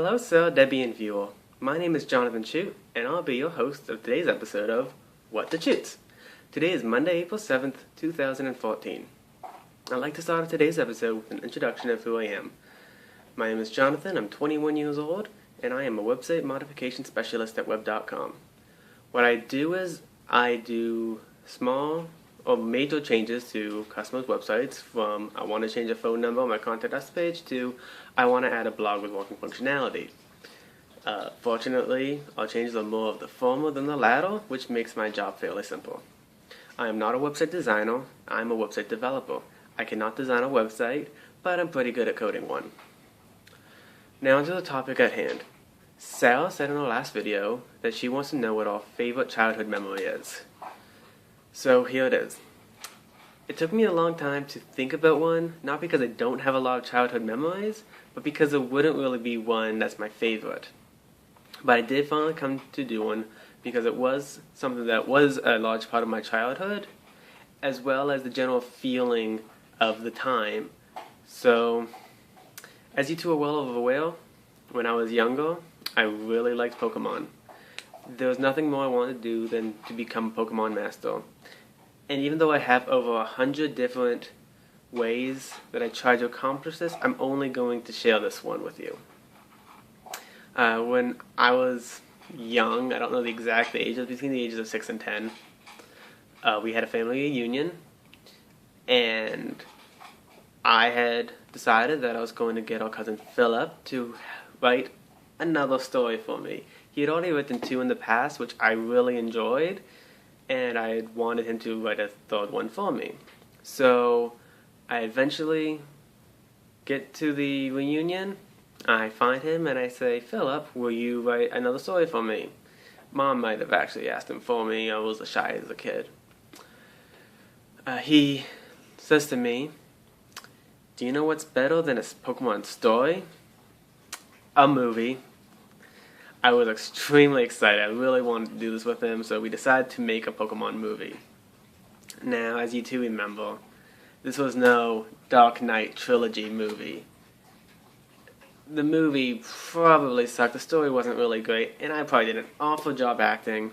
Hello, Sir Debbie and viewer. My name is Jonathan Chute, and I'll be your host of today's episode of What the Chutes. Today is Monday, April 7th, 2014. I'd like to start today's episode with an introduction of who I am. My name is Jonathan, I'm 21 years old, and I am a website modification specialist at web.com. What I do is I do small or major changes to customers' websites, from I want to change a phone number on my contact us page to I want to add a blog with working functionality. Fortunately, our changes are more of the former than the latter, which makes my job fairly simple. I am not a website designer, I'm a website developer. I cannot design a website, but I'm pretty good at coding one. Now to the topic at hand. Sarah said in her last video that she wants to know what our favorite childhood memory is. So here it is. It took me a long time to think about one, not because I don't have a lot of childhood memories, but because there wouldn't really be one that's my favorite. But I did finally come to do one because it was something that was a large part of my childhood, as well as the general feeling of the time. So, as you two are well aware, when I was younger, I really liked Pokemon. There was nothing more I wanted to do than to become a Pokemon master. And even though I have over 100 different ways that I try to accomplish this, I'm only going to share this one with you. When I was young, I don't know the exact age, it was between the ages of 6 and 10, we had a family reunion, and I had decided that I was going to get our cousin Philip to write another story for me. He had already written 2 in the past, which I really enjoyed, and I had wanted him to write a third one for me. So I eventually get to the reunion, I find him, and I say, "Philip, will you write another story for me?" Mom might have actually asked him for me. I was shy as a kid. He says to me, "Do you know what's better than a Pokemon story? A movie." I was extremely excited. I really wanted to do this with him, so we decided to make a Pokemon movie. Now, as you two remember, this was no Dark Knight trilogy movie. The movie probably sucked. The story wasn't really great, and I probably did an awful job acting.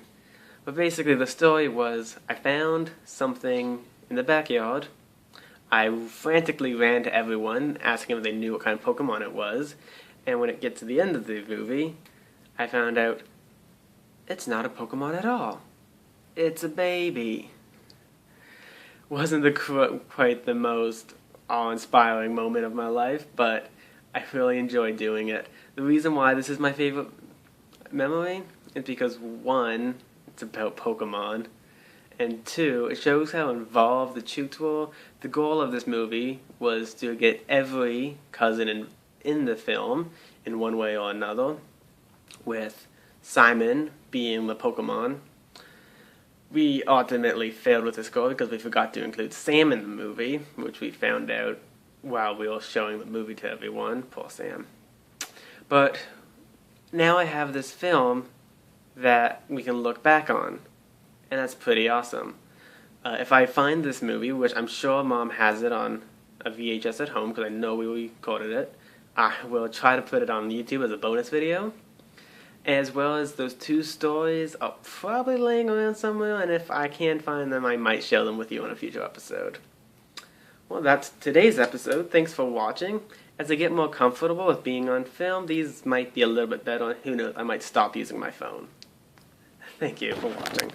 But basically, the story was, I found something in the backyard. I frantically ran to everyone, asking if they knew what kind of Pokemon it was. And when it gets to the end of the movie, I found out it's not a Pokemon at all. It's a baby. Wasn't quite the most awe-inspiring moment of my life, but I really enjoyed doing it. The reason why this is my favorite memory is because, 1, it's about Pokemon, and 2, it shows how involved the Chutes were. The goal of this movie was to get every cousin in the film in one way or another, with Simon being the Pokemon. We ultimately failed with this goal because we forgot to include Sam in the movie, which we found out while we were showing the movie to everyone. Poor Sam. But now I have this film that we can look back on, and that's pretty awesome. If I find this movie, which I'm sure Mom has it on a VHS at home because I know we recorded it, I will try to put it on YouTube as a bonus video. As well as those 2 stories are probably laying around somewhere, and if I can find them, I might share them with you in a future episode. Well, that's today's episode. Thanks for watching. As I get more comfortable with being on film, these might be a little bit better. Who knows, I might stop using my phone. Thank you for watching.